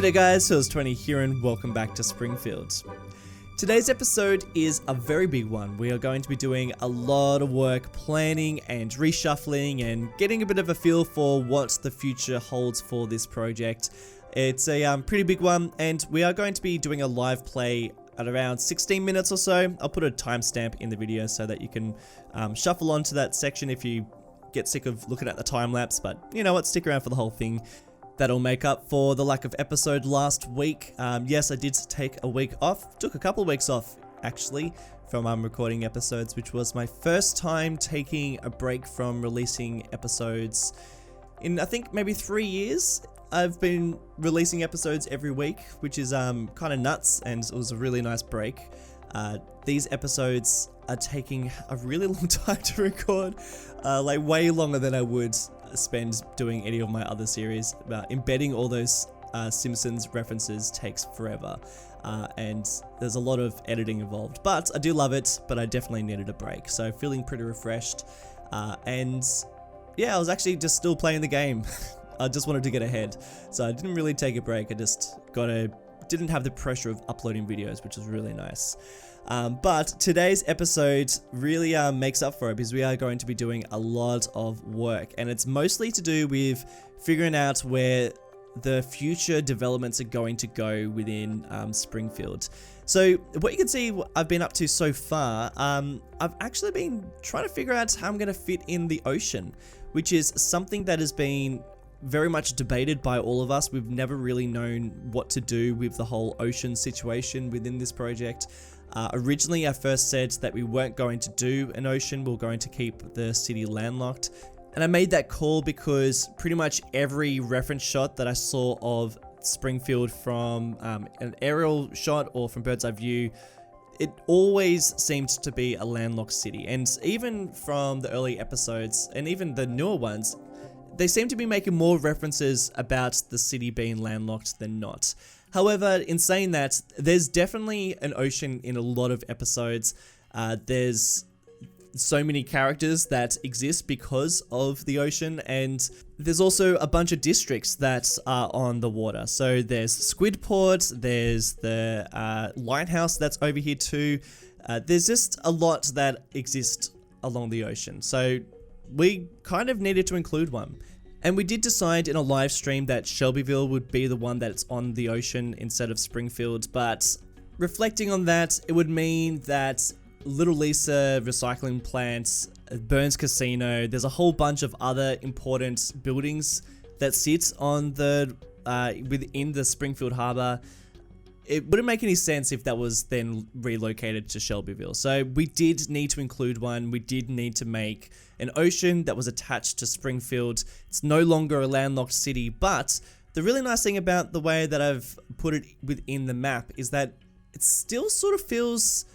G'day guys, Hills20 here and welcome back to Springfield. Today's episode is a very big one. We are going to be doing a lot of work planning and reshuffling and getting a bit of a feel for what the future holds for this project. It's a pretty big one, and we are going to be doing a live play at around 16 minutes or so. I'll put a timestamp in the video so that you can shuffle onto that section if you get sick of looking at the time lapse, but you know what, stick around for the whole thing. That'll make up for the lack of episode last week. Yes, I did take a week off. Took a couple of weeks off, actually, from recording episodes, which was my first time taking a break from releasing episodes in, I think, maybe 3 years. I've been releasing episodes every week, which is kind of nuts, and it was a really nice break. These episodes are taking a really long time to record, like way longer than I would spend doing any of my other series. Embedding all those Simpsons references takes forever, and there's a lot of editing involved, but I do love it, but I definitely needed a break, so feeling pretty refreshed, and yeah, I was actually just still playing the game. I just wanted to get ahead, so I didn't really take a break. I just didn't have the pressure of uploading videos, which was really nice. But today's episode really makes up for it, because we are going to be doing a lot of work, and it's mostly to do with figuring out where the future developments are going to go within Springfield. So what you can see I've been up to so far, I've actually been trying to figure out how I'm going to fit in the ocean, which is something that has been very much debated by all of us. We've never really known what to do with the whole ocean situation within this project. Originally, I first said that we weren't going to do an ocean, we were going to keep the city landlocked. And I made that call because pretty much every reference shot that I saw of Springfield from an aerial shot or from bird's eye view, it always seemed to be a landlocked city. And even from the early episodes, and even the newer ones, they seem to be making more references about the city being landlocked than not. However, in saying that, there's definitely an ocean in a lot of episodes. There's so many characters that exist because of the ocean, and there's also a bunch of districts that are on the water. So there's Squidport, there's the lighthouse that's over here too. There's just a lot that exist along the ocean. So we kind of needed to include one. And we did decide in a live stream that Shelbyville would be the one that's on the ocean instead of Springfield, but reflecting on that, it would mean that Little Lisa recycling plants, Burns Casino, there's a whole bunch of other important buildings that sit on the within the Springfield Harbor. It wouldn't make any sense if that was then relocated to Shelbyville. So we did need to include one. We did need to make an ocean that was attached to Springfield. It's no longer a landlocked city, but the really nice thing about the way that I've put it within the map is that it still sort of feels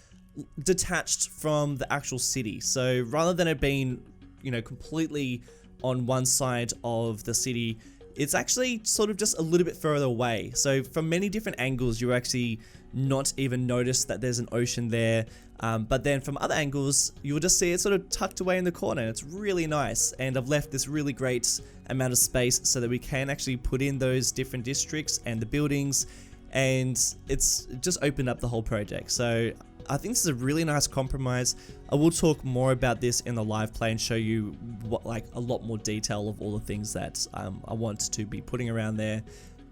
detached from the actual city. So rather than it being, you know, completely on one side of the city, it's actually sort of just a little bit further away. So from many different angles, you actually not even notice that there's an ocean there. But then from other angles, you'll just see it sort of tucked away in the corner. It's really nice. And I've left this really great amount of space so that we can actually put in those different districts and the buildings. And it's just opened up the whole project. So I think this is a really nice compromise. I will talk more about this in the live play and show you what, like, a lot more detail of all the things that I want to be putting around there.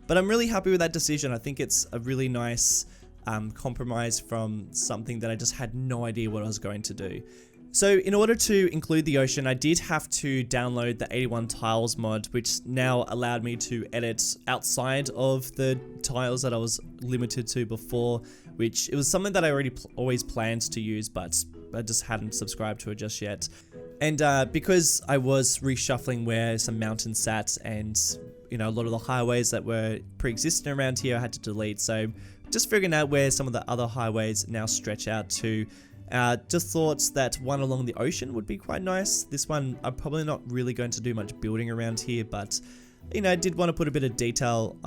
But I'm really happy with that decision. I think it's a really nice compromise from something that I just had no idea what I was going to do. So in order to include the ocean, I did have to download the 81 tiles mod, which now allowed me to edit outside of the tiles that I was limited to before, which it was something that I already always planned to use, but I just hadn't subscribed to it just yet. And because I was reshuffling where some mountains sat, and you know, a lot of the highways that were pre-existing around here I had to delete, so just figuring out where some of the other highways now stretch out to. Just thought that one along the ocean would be quite nice. This one, I'm probably not really going to do much building around here, but you know, I did want to put a bit of detail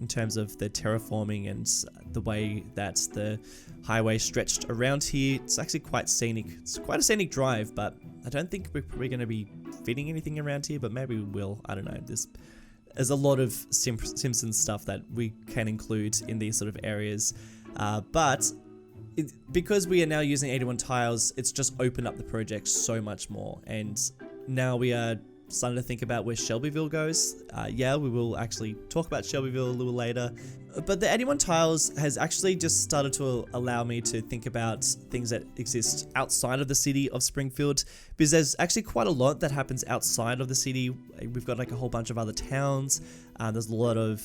in terms of the terraforming and the way that the highway stretched around here. It's actually quite scenic. It's quite a scenic drive, but I don't think we're probably going to be fitting anything around here, but maybe we will. I don't know. there's a lot of Simpsons stuff that we can include in these sort of areas. But because we are now using 81 tiles, it's just opened up the project so much more. And now we are starting to think about where Shelbyville goes. Yeah, we will actually talk about Shelbyville a little later. But the 81 tiles has actually just started to allow me to think about things that exist outside of the city of Springfield, because there's actually quite a lot that happens outside of the city. We've got like a whole bunch of other towns. There's a lot of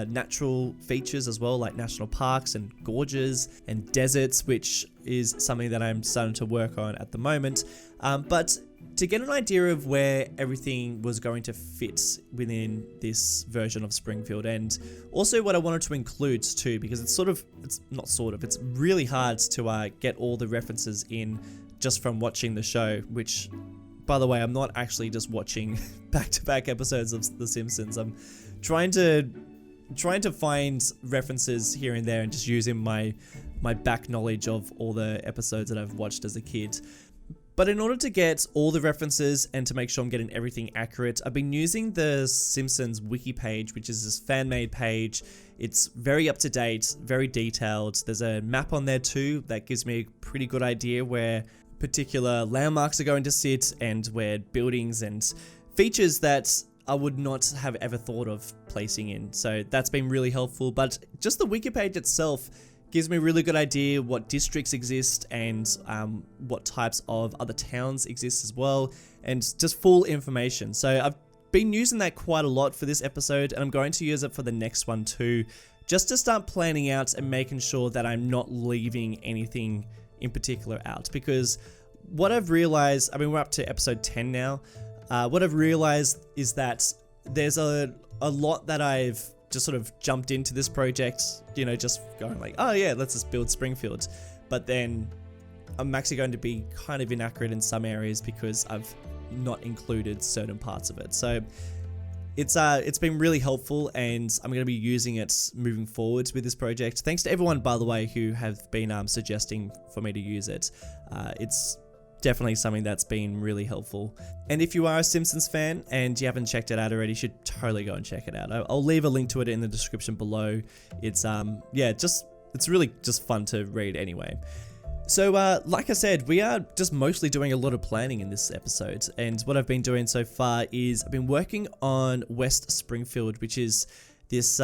natural features as well, like national parks and gorges and deserts, which is something that I'm starting to work on at the moment. But to get an idea of where everything was going to fit within this version of Springfield, and also what I wanted to include too, because it's really hard to get all the references in just from watching the show, which, by the way, I'm not actually just watching back-to-back episodes of The Simpsons. I'm trying to find references here and there and just using my back knowledge of all the episodes that I've watched as a kid. But in order to get all the references and to make sure I'm getting everything accurate, I've been using the Simpsons wiki page, which is this fan-made page. It's very up-to-date, very detailed. There's a map on there too that gives me a pretty good idea where particular landmarks are going to sit and where buildings and features that I would not have ever thought of placing in. So that's been really helpful. But just the wiki page itself gives me a really good idea what districts exist and what types of other towns exist as well, and just full information. So I've been using that quite a lot for this episode, and I'm going to use it for the next one too, just to start planning out and making sure that I'm not leaving anything in particular out. Because what I've realized, I mean, we're up to episode 10 now, what I've realized is that there's a lot that I've just sort of jumped into this project, you know, just going like, oh yeah, let's just build Springfield. But then I'm actually going to be kind of inaccurate in some areas because I've not included certain parts of it. So it's been really helpful, and I'm going to be using it moving forward with this project. Thanks to everyone, by the way, who have been suggesting for me to use it. It's definitely something that's been really helpful. And if you are a Simpsons fan and you haven't checked it out already, you should totally go and check it out. I'll leave a link to it in the description below. It's it's really just fun to read anyway. So like I said, we are just mostly doing a lot of planning in this episode, and what I've been doing so far is I've been working on West Springfield, which is this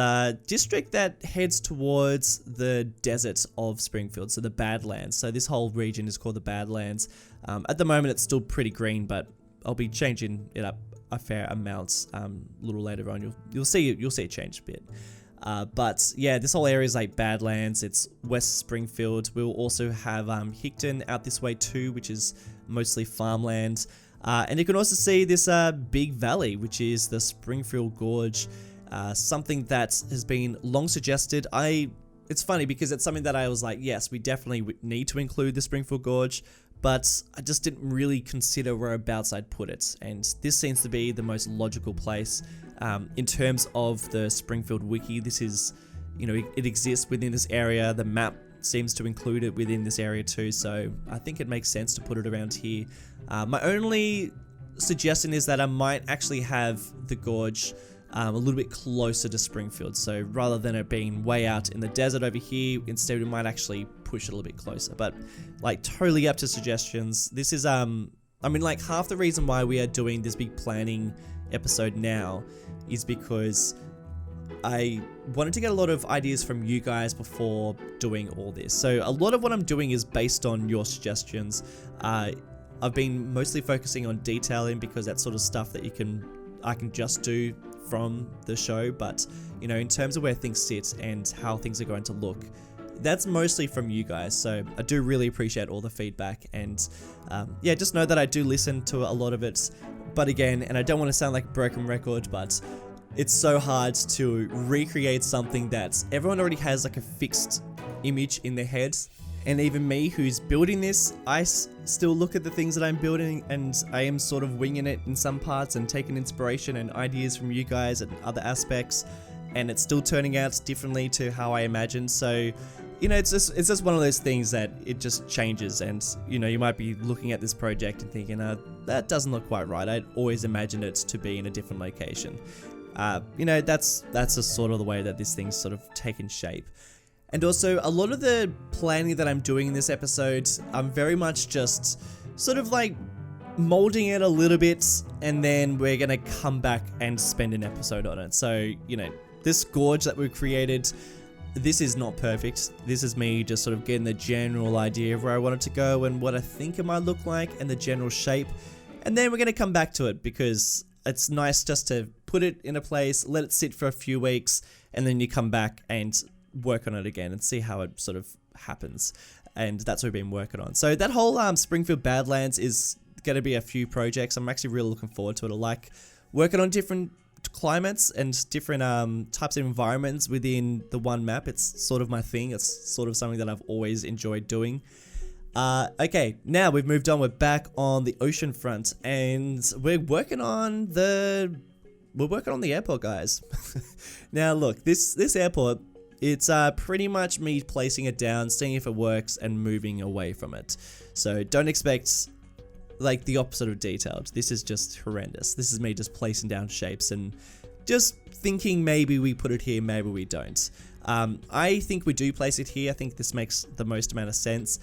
district that heads towards the desert of Springfield, so the Badlands. So this whole region is called the Badlands. At the moment, it's still pretty green, but I'll be changing it up a fair amount a little later on. You'll see it change a bit. But yeah, this whole area is like Badlands. It's West Springfield. We'll also have Hickton out this way too, which is mostly farmland. And you can also see this big valley, which is the Springfield Gorge. Something that has been long suggested. It's funny because it's something that I was like, yes, we definitely need to include the Springfield Gorge, but I just didn't really consider whereabouts I'd put it. And this seems to be the most logical place. In terms of the Springfield Wiki, this is, you know, it exists within this area. The map seems to include it within this area too, so I think it makes sense to put it around here. My only suggestion is that I might actually have the gorge a little bit closer to Springfield. So rather than it being way out in the desert over here, instead we might actually push it a little bit closer. But like, totally up to suggestions. This is I mean, like, half the reason why we are doing this big planning episode now is because I wanted to get a lot of ideas from you guys before doing all this. So a lot of what I'm doing is based on your suggestions. I've been mostly focusing on detailing because that's sort of stuff that I can just do from the show, but you know, in terms of where things sit and how things are going to look, that's mostly from you guys. So I do really appreciate all the feedback, and yeah, just know that I do listen to a lot of it. But again, and I don't want to sound like a broken record, but it's so hard to recreate something that everyone already has like a fixed image in their heads. And even me, who's building this, I still look at the things that I'm building and I am sort of winging it in some parts and taking inspiration and ideas from you guys and other aspects, and it's still turning out differently to how I imagined. So, you know, it's just one of those things that it just changes, and you know, you might be looking at this project and thinking, that doesn't look quite right. I'd always imagined it to be in a different location. you know, that's just sort of the way that this thing's sort of taken shape. And also, a lot of the planning that I'm doing in this episode, I'm very much just sort of like molding it a little bit, and then we're gonna come back and spend an episode on it. So, you know, this gorge that we've created, this is not perfect. This is me just sort of getting the general idea of where I want it to go and what I think it might look like and the general shape. And then we're gonna come back to it because it's nice just to put it in a place, let it sit for a few weeks, and then you come back and work on it again and see how it sort of happens. And that's what we've been working on. So that whole Springfield Badlands is going to be a few projects. I'm actually really looking forward to it. I like working on different climates and different types of environments within the one map. It's sort of my thing. It's sort of something that I've always enjoyed doing. Okay, now we've moved on. We're back on the ocean front, and we're working on the airport, guys. Now look, this airport, it's pretty much me placing it down, seeing if it works, and moving away from it. So don't expect like the opposite of detailed. This is just horrendous. This is me just placing down shapes and just thinking maybe we put it here, maybe we don't. I think we do place it here. I think this makes the most amount of sense.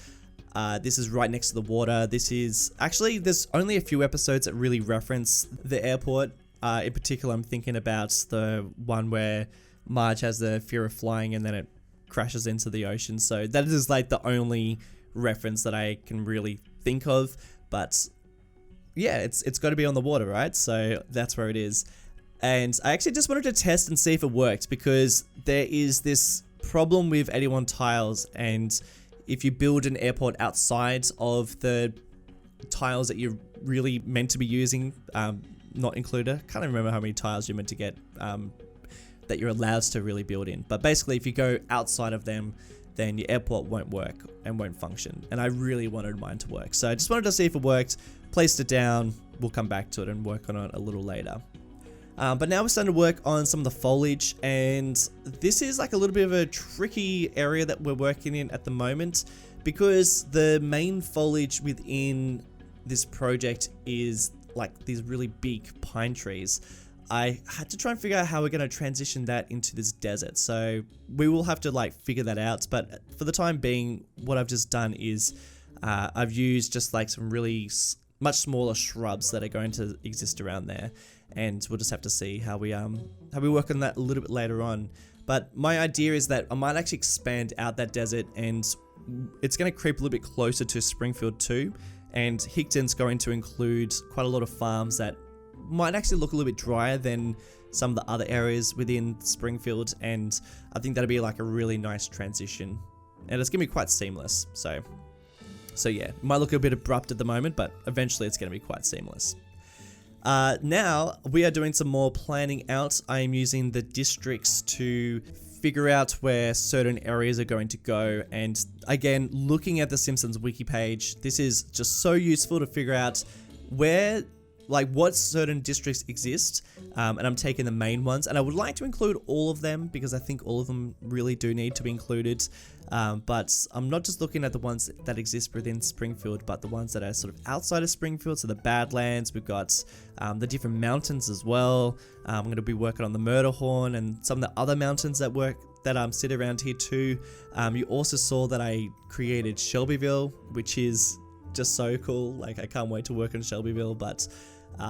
This is right next to the water. This is actually, there's only a few episodes that really reference the airport. In particular, I'm thinking about the one where Marge has the fear of flying and then it crashes into the ocean. So that is like the only reference that I can really think of. But yeah, it's got to be on the water, right? So that's where it is. And I actually just wanted to test and see if it worked, because there is this problem with 81 tiles, and if you build an airport outside of the tiles that you're really meant to be using, not included, I can't remember how many tiles you're meant to get that you're allowed to really build in. But basically, if you go outside of them, then your airport won't work and won't function. And I really wanted mine to work. So I just wanted to see if it worked, placed it down, we'll come back to it and work on it a little later. But now we're starting to work on some of the foliage, and this is like a little bit of a tricky area that we're working in at the moment, because the main foliage within this project is like these really big pine trees. I had to try and figure out how we're going to transition that into this desert. So we will have to like figure that out. But for the time being, what I've just done is I've used just like some really much smaller shrubs that are going to exist around there. And we'll just have to see how we work on that a little bit later on. But my idea is that I might actually expand out that desert, and it's going to creep a little bit closer to Springfield too. And Hickton's going to include quite a lot of farms that might actually look a little bit drier than some of the other areas within Springfield, and I think that'll be like a really nice transition, and it's gonna be quite seamless. So yeah, it might look a bit abrupt at the moment, but eventually it's gonna be quite seamless. Now we are doing some more planning out. I am using the districts to figure out where certain areas are going to go, and again, looking at the Simpsons wiki page, this is just so useful to figure out where, like, what certain districts exist, and I'm taking the main ones, and I would like to include all of them because I think all of them really do need to be included, but I'm not just looking at the ones that exist within Springfield, but the ones that are sort of outside of Springfield. So the Badlands, we've got the different mountains as well. I'm going to be working on the Murderhorn and some of the other mountains that sit around here too. You also saw that I created Shelbyville, which is just so cool. Like, I can't wait to work on Shelbyville. But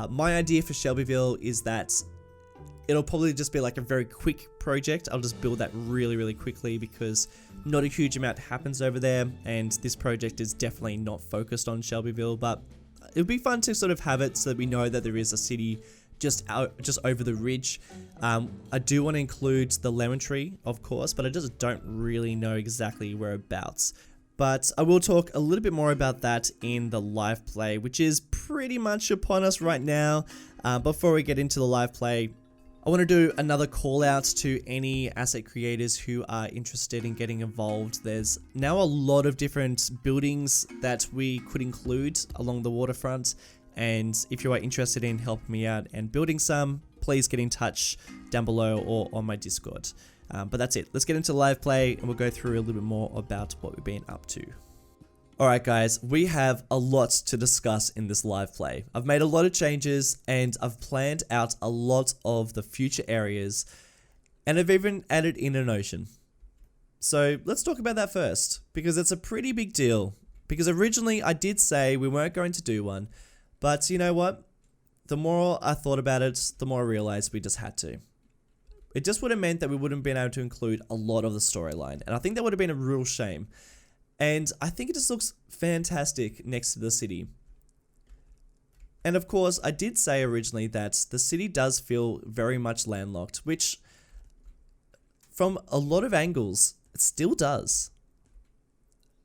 my idea for Shelbyville is that it'll probably just be like a very quick project. I'll just build that really, really quickly because not a huge amount happens over there, and this project is definitely not focused on Shelbyville, but it would be fun to sort of have it so that we know that there is a city just over the ridge. I do want to include the lemon tree, of course, but I just don't really know exactly whereabouts. But I will talk a little bit more about that in the live play, which is pretty much upon us right now. Before we get into the live play, I want to do another call out to any asset creators who are interested in getting involved. There's now a lot of different buildings that we could include along the waterfront, and if you are interested in helping me out and building some, please get in touch down below or on my Discord. But that's it. Let's get into live play and we'll go through a little bit more about what we've been up to. Alright guys, we have a lot to discuss in this live play. I've made a lot of changes and I've planned out a lot of the future areas and I've even added in an ocean. So let's talk about that first because it's a pretty big deal. Because originally I did say we weren't going to do one, but you know what? The more I thought about it, the more I realized we just had to. It just would have meant that we wouldn't have been able to include a lot of the storyline and I think that would have been a real shame. And I think it just looks fantastic next to the city. And of course, I did say originally that the city does feel very much landlocked, which from a lot of angles, it still does.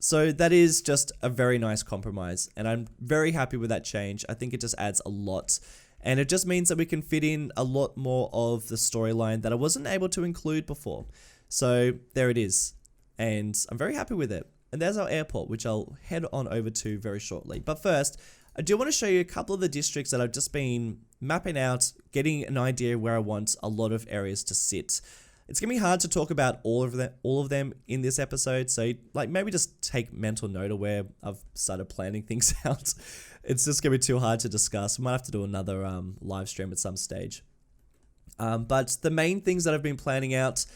So that is just a very nice compromise. And I'm very happy with that change. I think it just adds a lot. And it just means that we can fit in a lot more of the storyline that I wasn't able to include before. So there it is. And I'm very happy with it. And there's our airport, which I'll head on over to very shortly. But first, I do want to show you a couple of the districts that I've just been mapping out, getting an idea where I want a lot of areas to sit. It's going to be hard to talk about all of them in this episode, so like maybe just take mental note of where I've started planning things out. It's just going to be too hard to discuss. We might have to do another live stream at some stage. But the main things that I've been planning out,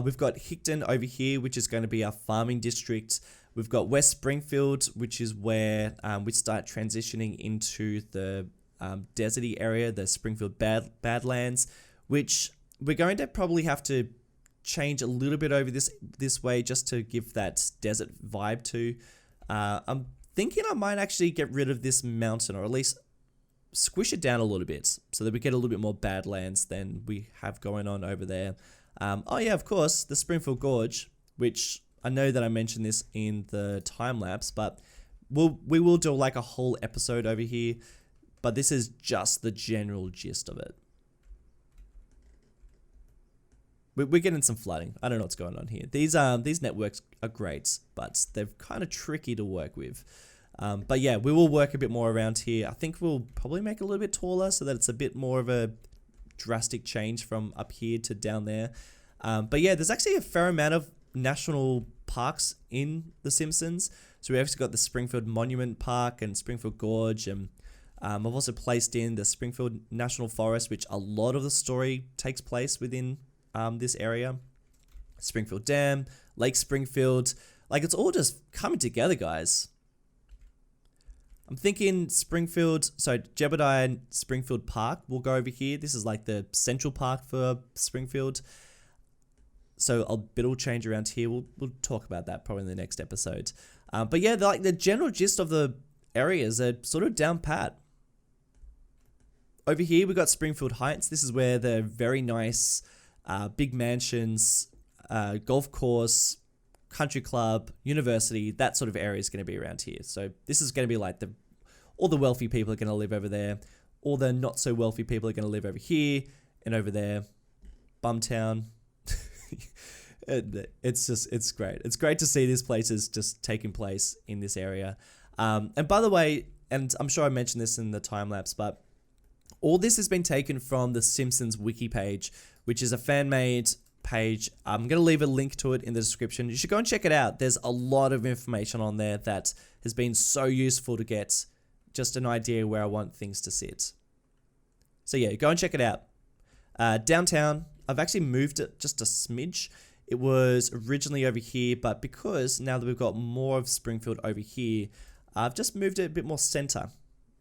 we've got Hickton over here, which is going to be our farming district. We've got West Springfield, which is where we start transitioning into the deserty area, the Springfield Badlands, which we're going to probably have to change a little bit over this way just to give that desert vibe to. I'm thinking I might actually get rid of this mountain, or at least squish it down a little bit so that we get a little bit more Badlands than we have going on over there. Oh yeah, of course, the Springfield Gorge, which I know that I mentioned this in the time lapse, but we will do like a whole episode over here, but this is just the general gist of it. We're getting some flooding. I don't know what's going on here. These networks are great, but they're kind of tricky to work with. But yeah, we will work a bit more around here. I think we'll probably make it a little bit taller so that it's a bit more of a drastic change from up here to down there. But yeah, there's actually a fair amount of national parks in The Simpsons. So we actually got the Springfield Monument Park and Springfield Gorge, and I've also placed in the Springfield National Forest, which a lot of the story takes place within this area. Springfield Dam, Lake Springfield, like it's all just coming together, guys. I'm thinking Jebediah and Springfield Park will go over here. This is like the central park for Springfield. So a bit will change around here. We'll talk about that probably in the next episode. But yeah, like the general gist of the areas are sort of down pat. Over here, we got Springfield Heights. This is where the very nice big mansions, golf course, country club, university, that sort of area is going to be around here. So this is going to be like all the wealthy people are going to live over there. All the not so wealthy people are going to live over here and over there. Bumtown. It's great. It's great to see these places just taking place in this area. And by the way, and I'm sure I mentioned this in the time lapse, but all this has been taken from the Simpsons wiki page, which is a fan-made page. I'm going to leave a link to it in the description. You should go and check it out. There's a lot of information on there that has been so useful to get just an idea where I want things to sit. So yeah, go and check it out. Downtown, I've actually moved it just a smidge. It was originally over here, but because now that we've got more of Springfield over here, I've just moved it a bit more center.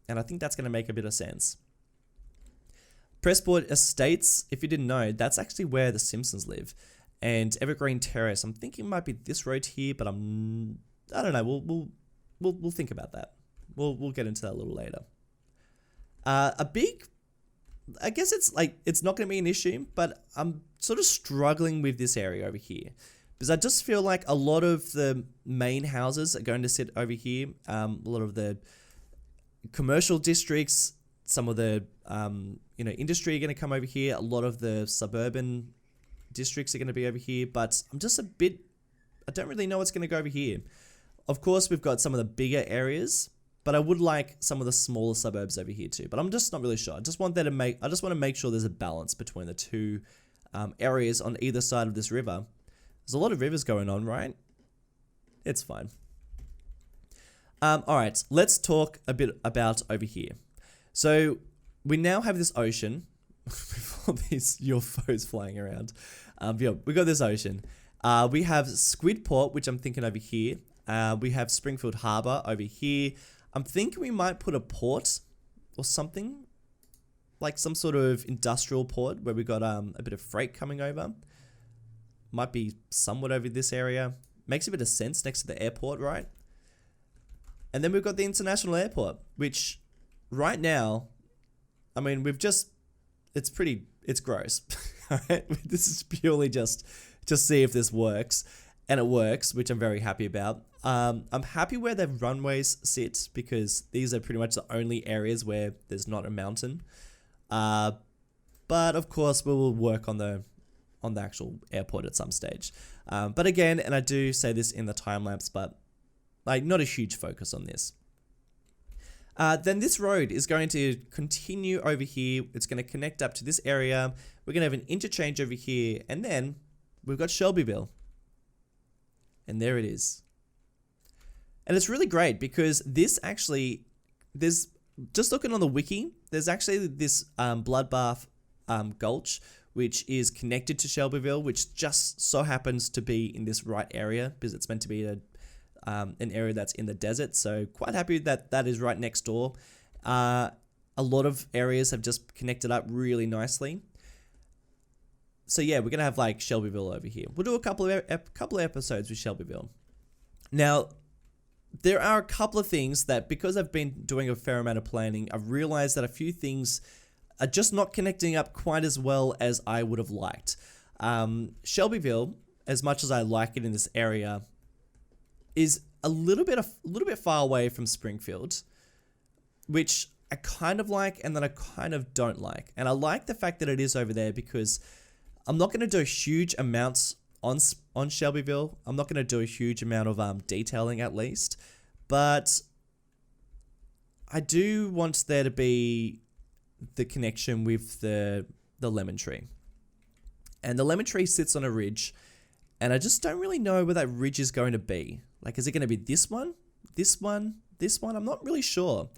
And I think that's going to make a bit of sense. Pressport Estates, if you didn't know, that's actually where the Simpsons live. And Evergreen Terrace, I'm thinking it might be this road here, but I don't know. We'll think about that. We'll get into that a little later. I guess it's not going to be an issue, but I'm sort of struggling with this area over here because I just feel like a lot of the main houses are going to sit over here. A lot of the commercial districts, some of the industry are going to come over here. A lot of the suburban districts are going to be over here, but I'm just I don't really know what's going to go over here. Of course, we've got some of the bigger areas, but I would like some of the smaller suburbs over here too. But I'm just not really sure. I just want to make sure there's a balance between the two areas on either side of this river. There's a lot of rivers going on, right? It's fine. Alright, let's talk a bit about over here. So we now have this ocean with all these UFOs flying around. Yeah, we got this ocean. We have Squidport, which I'm thinking over here. We have Springfield Harbor over here. I'm thinking we might put a port or something, like some sort of industrial port where we got a bit of freight coming over. Might be somewhat over this area. Makes a bit of sense next to the airport, right? And then we've got the international airport, which right now, I mean, it's gross. Alright, this is purely just to see if this works, and it works, which I'm very happy about. I'm happy where the runways sit because these are pretty much the only areas where there's not a mountain. But of course, we will work on the actual airport at some stage. But again, and I do say this in the time lapse, but like not a huge focus on this. Then this road is going to continue over here. It's going to connect up to this area. We're going to have an interchange over here. And then we've got Shelbyville. And there it is. And it's really great because this actually, there's, just looking on the wiki, there's actually this Bloodbath Gulch, which is connected to Shelbyville, which just so happens to be in this right area because it's meant to be an area that's in the desert. So quite happy that that is right next door. A lot of areas have just connected up really nicely. So yeah, we're gonna have like Shelbyville over here. We'll do a couple of episodes with Shelbyville. Now, there are a couple of things that, because I've been doing a fair amount of planning, I've realized that a few things are just not connecting up quite as well as I would have liked. Shelbyville, as much as I like it in this area, is a little bit far away from Springfield, which I kind of like and then I kind of don't like. And I like the fact that it is over there because I'm not going to do huge amounts on Shelbyville. I'm not going to do a huge amount of detailing at least, but I do want there to be the connection with the lemon tree. And the lemon tree sits on a ridge, and I just don't really know where that ridge is going to be. Like, is it going to be this one? This one? This one? I'm not really sure.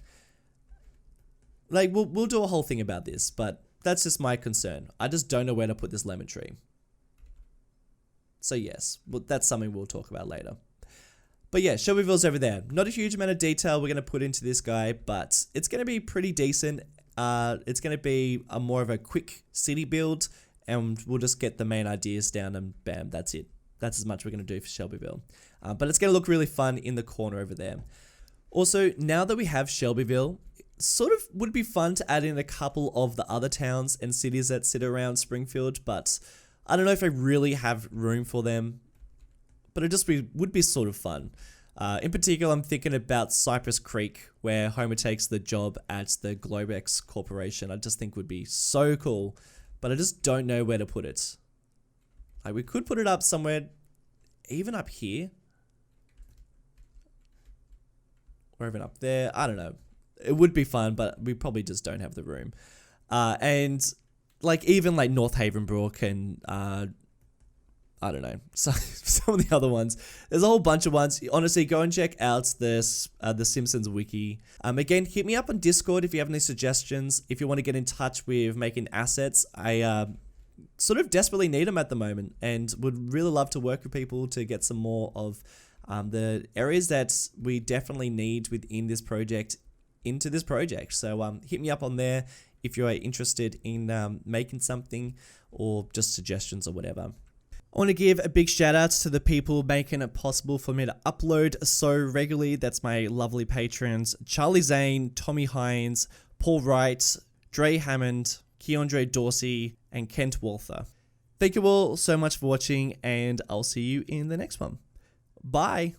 Like, we'll do a whole thing about this, but that's just my concern. I just don't know where to put this lemon tree. So yes, well, that's something we'll talk about later. But yeah, Shelbyville's over there. Not a huge amount of detail we're going to put into this guy, but it's going to be pretty decent. It's going to be more of a quick city build, and we'll just get the main ideas down and bam, that's it. That's as much we're going to do for Shelbyville. But it's going to look really fun in the corner over there. Also, now that we have Shelbyville, sort of would be fun to add in a couple of the other towns and cities that sit around Springfield, but I don't know if I really have room for them. But it would be sort of fun. In particular, I'm thinking about Cypress Creek, where Homer takes the job at the Globex Corporation. I just think would be so cool, but I just don't know where to put it. Like, we could put it up somewhere, even up here, or even up there. I don't know. It would be fun, but we probably just don't have the room. And like even like North Havenbrook and I don't know, so, some of the other ones. There's a whole bunch of ones. Honestly, go and check out this the Simpsons wiki. Again, hit me up on Discord if you have any suggestions. If you want to get in touch with making assets, I sort of desperately need them at the moment, and would really love to work with people to get some more of the areas that we definitely need within this project into this project. So hit me up on there if you're interested in making something or just suggestions or whatever. I want to give a big shout out to the people making it possible for me to upload so regularly. That's my lovely patrons, Charlie Zane, Tommy Hines, Paul Wright, Dre Hammond, Keandre Dorsey, and Kent Walther. Thank you all so much for watching, and I'll see you in the next one. Bye.